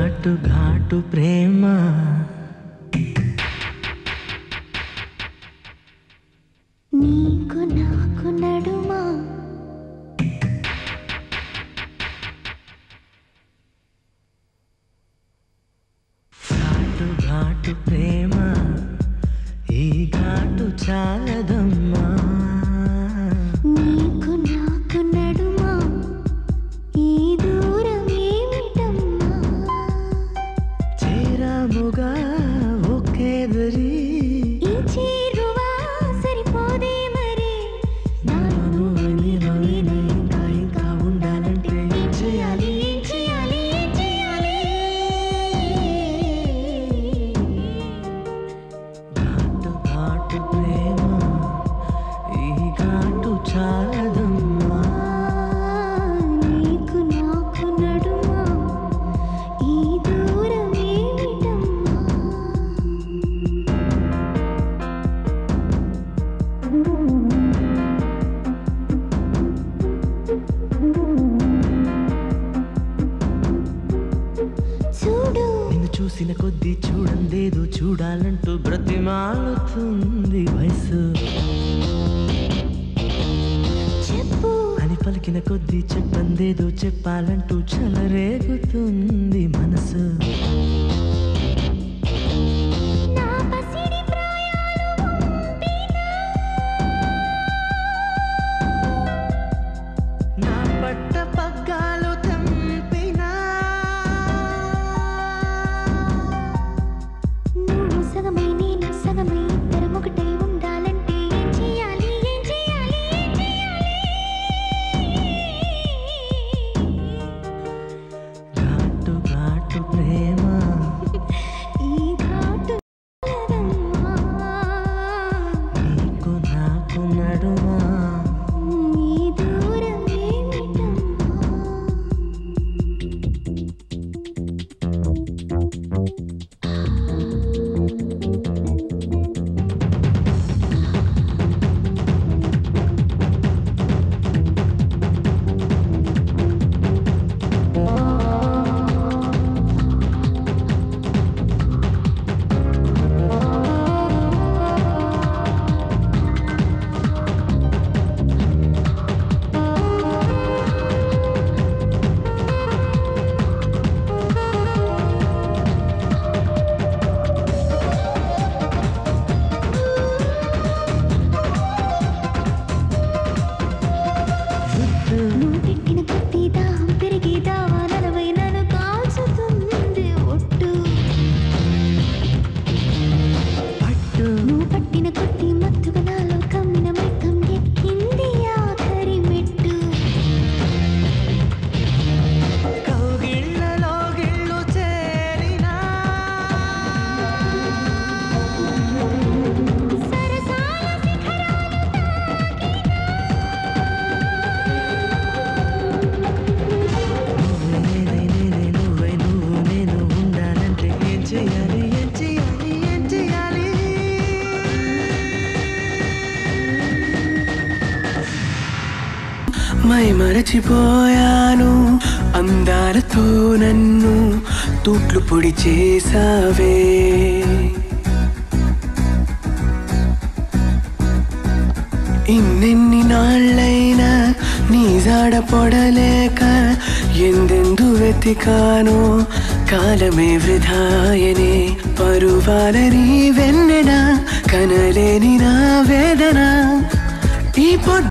ఘాటు ఘాటు ప్రేమ నీకు నాకు నడుమా ఘాటు ఘాటు ప్రేమ ఈ ఘాటు చాలదమ్మా నీకు నాకు నడుమా ఈ దూరం ఏమిటమ్మా చేరాముగా ఒకేదరి ఈ చేరువా సరిపోదే మరి నాను నీలో నేను ఇంకా ఇంకా ఉండాలంటే ఏం చేయాలి ఏం చేయాలి ఏం చేయాలి ఘాటు ఘాటు ప్రేమ ఈ ఘాటు చాలదమ్మా నీకు నాకు నడుమా ఈ దూరం ఏమిటమ్మా చూడు నిన్ను చూసిన కొద్దీ చూడందేదో చూడాలంటూ బ్రతిమాలుతుంది వయసు చెప్పు అని పలికిన కొద్దీ చెప్పందేదో చెప్పాలంటూ చెలరేగుతుంది మనసు నా పసిడి ప్రాయాలు పంపినా నా పట్ట పగ్గాలు తంపినా నువ్వు సగమై నేను సగమై ఇద్దరం ఒకటై ఉండాలంటే ఏం చేయాలి ఏం చేయాలి ఏం చేయాలి ఘాటు ఘాటు ప్రేమ ఈ ఘాటు చాలదమ్మా. నీకు నాకు నడుమా ఈ దూరం ఏమిటమ్మా నువ్వు పెట్టిన కొద్ది దాహం పెరిగి దావా నలభై నన్ను కాల్చుతుంది ఒట్టు పట్టు నువ్వు పట్టిన కొద్ది మత్తుగా నాలో కమ్మిన మైకం ఎక్కింది ఆఖరి మెట్టు కౌగిళ్ళలో గిళ్ళు చేరినా సరసాల శిఖరాలు నువ్వై నువ్వు నేను ఉండాలంటే ఏం చేయాలి ఏం చేయాలి ఏం చేయాలి మై మరచిపోయాను అందాలతో నన్ను తూట్లు పొడి చేసావే ఇన్నెన్ని నాళ్ళైనా నీ జాడ పొడలేక ఎందెందు వెతికానో కాలమే వృధాయనే పరువాలని వెన్నెన కనలేని నా వేదన ఈ పొద్దు